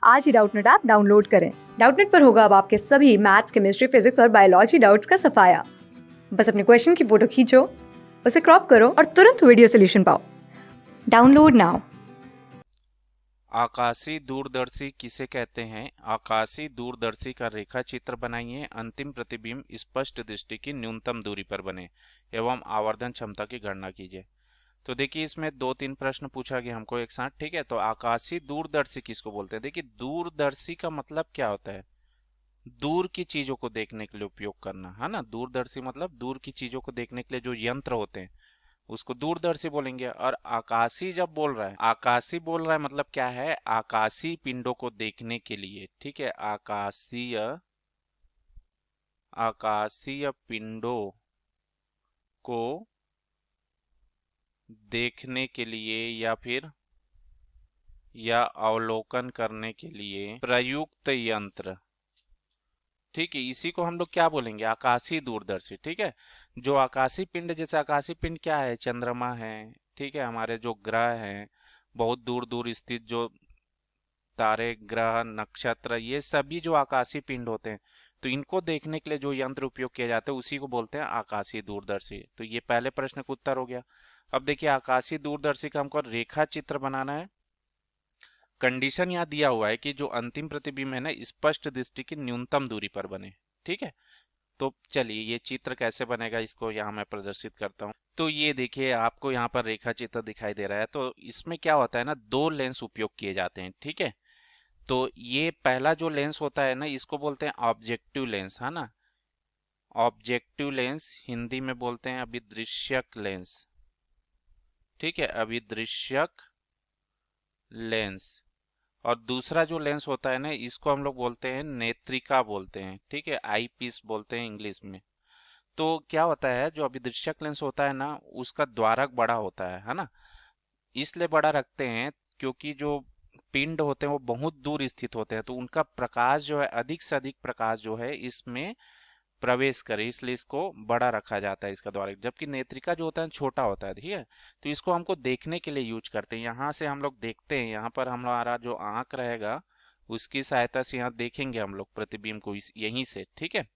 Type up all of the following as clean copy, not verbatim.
आज ही Doubtnut app download करें। Doubtnut पर होगा अब आपके सभी मैथ्स, केमिस्ट्री, फिजिक्स और बायोलॉजी डाउट्स का सफाया। बस अपने क्वेश्चन की फोटो खींचो, उसे क्रॉप करो और तुरंत वीडियो सोल्यूशन पाओ। Download now. आकाशीय दूरदर्शी किसे कहते हैं? आकाशीय दूरदर्शी का रेखा चित्र बनाइए। अंतिम प्रतिबिंब स्पष्ट दृष्टि की न्यूनतम दूरी पर बने एवं आवर्धन क्षमता की गणना कीजिए। तो देखिए, इसमें 2-3 प्रश्न पूछा गया हमको एक साथ। ठीक है, तो आकाशीय दूरदर्शी किसको बोलते हैं? देखिए, दूरदर्शी का मतलब क्या होता है? दूर की चीजों को देखने के लिए उपयोग करना, है ना। दूरदर्शी मतलब दूर की चीजों को देखने के लिए जो यंत्र होते हैं उसको दूरदर्शी बोलेंगे। और आकाशीय जब बोल रहा है, आकाशीय बोल रहा है मतलब क्या है? आकाशीय पिंडों को देखने के लिए। ठीक है, आकाशीय पिंडों को देखने के लिए या अवलोकन करने के लिए प्रयुक्त यंत्र। ठीक है, इसी को हम लोग क्या बोलेंगे? आकाशीय दूरदर्शी। ठीक है, जो आकाशीय पिंड, जैसे आकाशीय पिंड क्या है? चंद्रमा है, ठीक है, हमारे जो ग्रह हैं, बहुत दूर दूर स्थित जो तारे, ग्रह, नक्षत्र, ये सभी जो आकाशीय पिंड होते हैं, तो इनको देखने के लिए जो यंत्र उपयोग किया जाता है उसी को बोलते हैं आकाशीय दूरदर्शी। तो ये पहले प्रश्न का उत्तर हो गया। अब देखिए, आकाशीय दूरदर्शी का हमको रेखा चित्र बनाना है। कंडीशन यहाँ दिया हुआ है कि जो अंतिम प्रतिबिंब है ना, स्पष्ट दृष्टि की न्यूनतम दूरी पर बने। ठीक है, तो चलिए ये चित्र कैसे बनेगा इसको यहाँ मैं प्रदर्शित करता हूँ। तो ये देखिए, आपको यहाँ पर रेखा चित्र दिखाई दे रहा है। तो इसमें क्या होता है ना, दो लेंस उपयोग किए जाते हैं। ठीक है, तो ये पहला जो लेंस होता है ना, इसको बोलते हैं ऑब्जेक्टिव लेंस, है ना। ऑब्जेक्टिव लेंस हिंदी में बोलते हैं अभिदृश्यक लेंस। ठीक है, अभिदृश्यक लेंस। और दूसरा जो लेंस होता है ना, इसको हम लोग बोलते हैं नेत्रिका बोलते हैं। ठीक है, आई पीस बोलते हैं इंग्लिश में। तो क्या होता है, जो अभिदृश्यक लेंस होता है ना, उसका द्वारक बड़ा होता है ना। इसलिए बड़ा रखते हैं क्योंकि जो पिंड होते हैं वो बहुत दूर स्थित होते हैं, तो उनका प्रकाश जो है, अधिक से अधिक प्रकाश जो है इसमें प्रवेश करे, इसलिए इसको बड़ा रखा जाता है इसका द्वारक। जबकि नेत्रिका जो होता है छोटा होता है। ठीक है, तो इसको हमको देखने के लिए यूज करते हैं। यहाँ से हम लोग देखते हैं, यहाँ पर हमारा जो आंख रहेगा उसकी सहायता से यहाँ देखेंगे हम लोग प्रतिबिंब को यहीं से। ठीक है,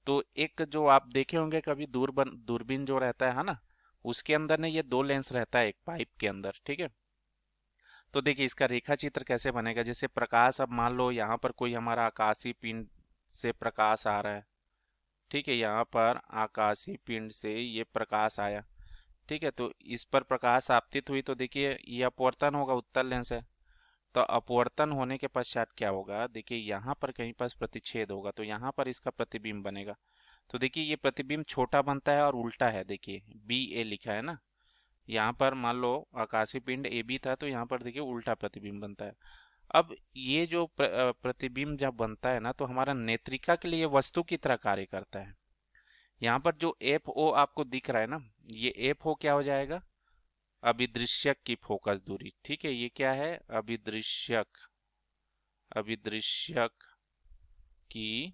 तो एक जो आप देखे होंगे कभी दूरबीन जो रहता है ना, उसके अंदर ने ये दो लेंस रहता है एक पाइप के अंदर। ठीक है, तो देखिए इसका रेखा चित्र कैसे बनेगा। जैसे प्रकाश, अब मान लो यहाँ पर कोई हमारा आकाशीय पिंड से प्रकाश आ रहा है। ठीक है, यहाँ पर आकाशीय पिंड से ये प्रकाश आया। ठीक है, तो इस पर प्रकाश आपतित हुई, तो देखिए ये अपवर्तन होगा, उत्तल लेंस है। तो अपवर्तन होने के पश्चात क्या होगा, देखिए यहाँ पर कहीं पर प्रतिच्छेद होगा, तो यहाँ पर इसका प्रतिबिंब बनेगा। तो देखिए ये प्रतिबिंब छोटा बनता है और उल्टा है। देखिए बी ए लिखा है ना, यहाँ पर मान लो आकाशीय पिंड ए बी था, तो यहाँ पर देखिए उल्टा प्रतिबिंब बनता है। अब ये जो प्रतिबिंब जब बनता है ना, तो हमारा नेत्रिका के लिए वस्तु की तरह कार्य करता है। यहाँ पर जो एफ ओ आपको दिख रहा है ना, ये एफ ओ क्या हो जाएगा? अभिदृश्यक की फोकस दूरी। ठीक है, ये क्या है? अभिदृश्यक की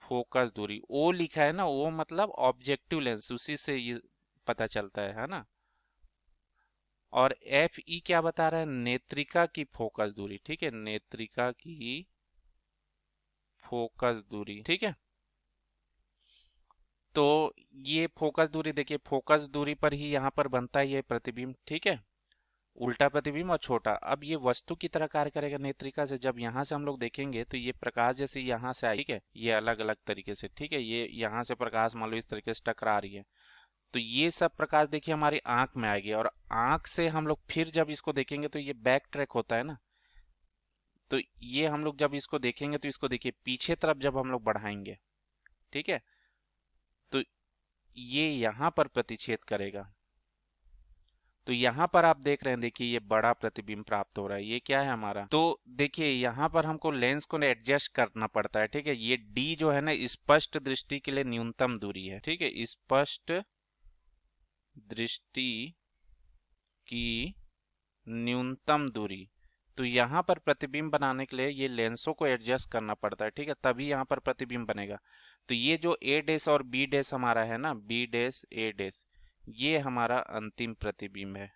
फोकस दूरी। ओ लिखा है ना, ओ मतलब ऑब्जेक्टिव लेंस, उसी से ये पता चलता है ना। और एफ ई क्या बता रहा है? नेत्रिका की फोकस दूरी। ठीक है, नेत्रिका की फोकस दूरी। ठीक है, तो ये फोकस दूरी, देखिए फोकस दूरी पर ही यहाँ पर बनता है ये प्रतिबिंब। ठीक है, उल्टा प्रतिबिंब और छोटा। अब ये वस्तु की तरह कार्य करेगा नेत्रिका से। जब यहाँ से हम लोग देखेंगे तो ये प्रकाश जैसे यहाँ से आई, ठीक है, ये अलग अलग तरीके से। ठीक है, ये यहाँ से प्रकाश मान लो इस तरीके से टकरा रही है, तो ये सब प्रकाश देखिए हमारी आंख में आएगी, और आंख से हम लोग फिर जब इसको देखेंगे तो ये बैक ट्रैक होता है ना। तो ये हम लोग जब इसको देखेंगे तो इसको देखिए पीछे तरफ जब हम लोग बढ़ाएंगे, ठीक है, तो ये यहाँ पर प्रतिच्छेद करेगा। तो यहाँ पर आप देख रहे हैं, देखिए ये बड़ा प्रतिबिंब प्राप्त हो रहा है। ये क्या है हमारा? तो देखिए यहाँ पर हमको लेंस को एडजस्ट करना पड़ता है। ठीक है, ये डी जो है ना, स्पष्ट दृष्टि के लिए न्यूनतम दूरी है। ठीक है, स्पष्ट दृष्टि की न्यूनतम दूरी। तो यहाँ पर प्रतिबिंब बनाने के लिए ये लेंसों को एडजस्ट करना पड़ता है। ठीक है, तभी यहाँ पर प्रतिबिंब बनेगा। तो ये जो ए डैश और बी डैश हमारा है ना, बी डैश ए डैश, ये हमारा अंतिम प्रतिबिंब है।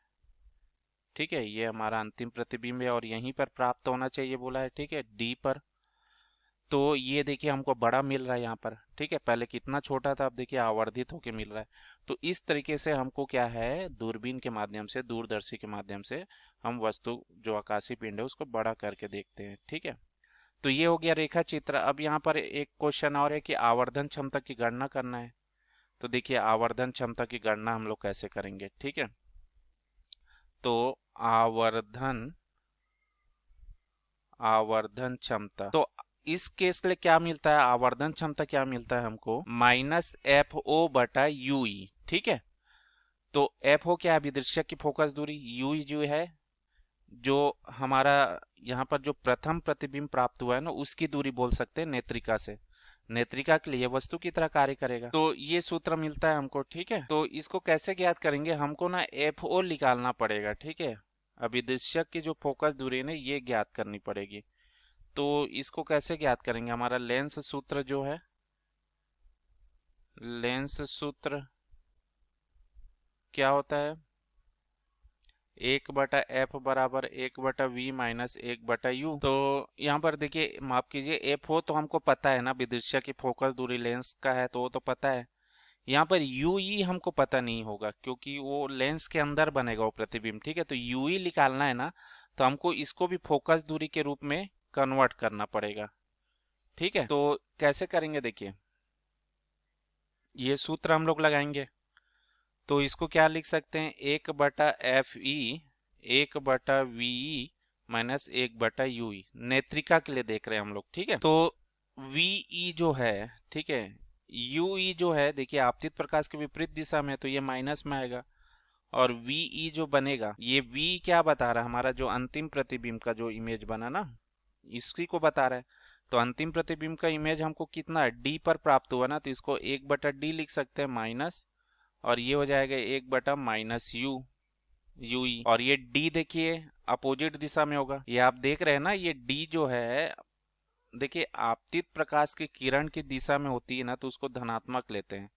ठीक है, ये हमारा अंतिम प्रतिबिंब है और यहीं पर प्राप्त होना चाहिए बोला है, ठीक है, डी पर। तो ये देखिए हमको बड़ा मिल रहा है यहाँ पर, ठीक है, पहले कितना छोटा था, अब देखिए आवर्धित होके मिल रहा है। तो इस तरीके से हमको क्या है, दूरबीन के माध्यम से, दूरदर्शी के माध्यम से हम वस्तु जो आकाशीय पिंड है उसको बड़ा करके देखते हैं, ठीक है। तो ये हो गया रेखा चित्र। अब यहाँ पर एक क्वेश्चन और है कि आवर्धन क्षमता की गणना करना है। तो देखिए आवर्धन क्षमता की गणना हम लोग कैसे करेंगे, ठीक है। तो आवर्धन क्षमता, तो इस केस के लिए क्या मिलता है, आवर्धन क्षमता क्या मिलता है हमको, -FO/UE, ठीक है। तो FO क्या है, विदृश्यक की फोकस दूरी, UE जो है जो हमारा यहाँ पर जो प्रथम प्रतिबिंब प्राप्त हुआ है ना, उसकी दूरी बोल सकते हैं नेत्रिका से। नेत्रिका के लिए वस्तु की तरह कार्य करेगा। तो ये सूत्र मिलता है हमको, ठीक है। तो इसको कैसे ज्ञात करेंगे, हमको ना FO निकालना पड़ेगा, ठीक है। अभिदृश्यक की जो फोकस दूरी है ना, ये ज्ञात करनी पड़ेगी। तो इसको कैसे ज्ञात करेंगे, हमारा लेंस सूत्र जो है, लेंस सूत्र क्या होता है, 1/F बराबर 1/V माइनस 1/U। तो यहाँ पर देखिए माफ कीजिए, F हो तो हमको पता है ना, विदृश्यक की फोकस दूरी लेंस का है तो वो तो पता है। यहाँ पर UE हमको पता नहीं होगा क्योंकि वो लेंस के अंदर बनेगा वो प्रतिबिंब, ठीक है। तो UE निकालना है ना, तो हमको इसको भी फोकस दूरी के रूप में कन्वर्ट करना पड़ेगा, ठीक है। तो कैसे करेंगे, देखिए ये सूत्र हम लोग लगाएंगे। तो इसको क्या लिख सकते हैं, 1/FE 1/VE माइनस 1/UE, नेत्रिका के लिए देख रहे हैं हम लोग, ठीक है। तो VE जो है, ठीक है, UE जो है, देखिए आपतित प्रकाश के विपरीत दिशा में, तो ये माइनस में आएगा। और VE जो बनेगा, ये V क्या बता रहा है, हमारा जो अंतिम प्रतिबिंब का जो इमेज बना ना, इसी को बता रहा है। तो अंतिम प्रतिबिंब का इमेज हमको कितना D पर प्राप्त हुआ ना, तो इसको 1/D लिख सकते हैं माइनस, और ये हो जाएगा 1/-UE। और ये D देखिए अपोजिट दिशा में होगा, ये आप देख रहे हैं ना, ये D जो है, देखिए आपतित प्रकाश की किरण की दिशा में होती है ना तो उसको धनात्मक लेते हैं,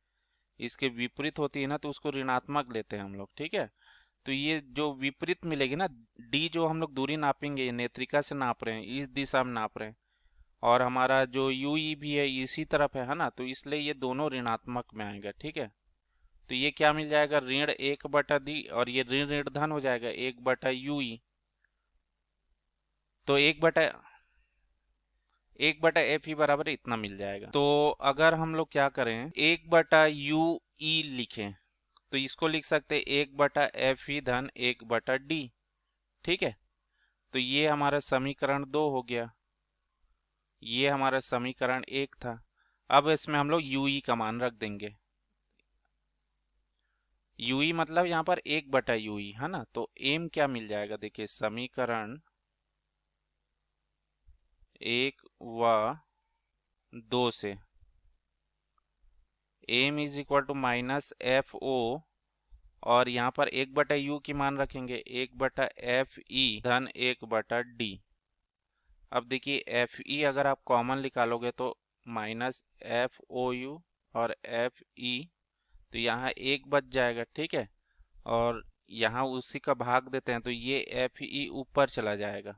इसके विपरीत होती है ना तो उसको ऋणात्मक लेते हैं हम लोग, ठीक है। तो ये जो विपरीत मिलेगी ना, D जो हम लोग दूरी नापेंगे, नेत्रिका से नाप रहे हैं, इस दिशा में नाप रहे हैं, और हमारा जो UE भी है इसी तरफ है ना, तो इसलिए ये दोनों ऋणात्मक में आएगा, ठीक है। तो ये क्या मिल जाएगा, ऋण 1/D, और ये ऋण ऋण धन हो जाएगा 1/UE। तो 1/FE बराबर इतना मिल जाएगा। तो अगर हम लोग क्या करें, 1/UE लिखें, तो इसको लिख सकते 1/FE धन 1/D, ठीक है। तो ये हमारा समीकरण 2 हो गया, ये हमारा समीकरण 1 था। अब इसमें हम लोग UE का मान रख देंगे, UE मतलब यहाँ पर 1/UE है ना। तो m क्या मिल जाएगा, देखिए समीकरण 1 व 2 से m is equal to -FO, और यहाँ पर 1/U की मान रखेंगे 1/FE धन 1/D। अब देखिए FE अगर आप कॉमन निकालोगे तो -FOU और FE, तो यहाँ 1 बच जाएगा, ठीक है। और यहाँ उसी का भाग देते हैं तो ये FE ऊपर चला जाएगा।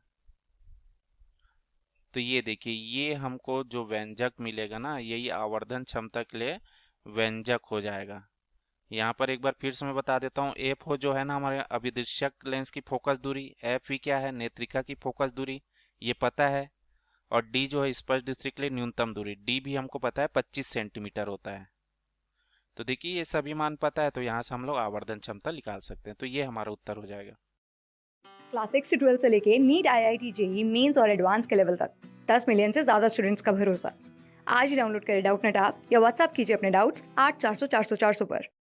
तो ये देखिए ये हमको जो व्यंजक मिलेगा ना, यही आवर्धन क्षमता के लिए व्यंजक हो जाएगा। यहाँ पर एक बार फिर से मैं बता देता हूँ, F जो है ना हमारे अभिदृश्यक लेंस की फोकस दूरी, FE क्या है, नेत्रिका की फोकस दूरी, ये पता है। और D जो है स्पष्ट दृष्टि के लिए न्यूनतम दूरी, D भी हमको पता है 25 सेंटीमीटर होता है। तो देखिए ये सभी मान पता है, तो यहाँ से हम लोग आवर्धन क्षमता निकाल सकते हैं। तो ये हमारा उत्तर हो जाएगा। क्लास 6 से 12 से लेके नीट, IIT, JEE मेंस और एडवांस के लेवल तक 10 मिलियन से ज्यादा स्टूडेंट्स का भरोसा। आज ही डाउनलोड करें डाउटनेट ऐप या व्हाट्सएप कीजिए अपने डाउट्स 8400 400 400 पर।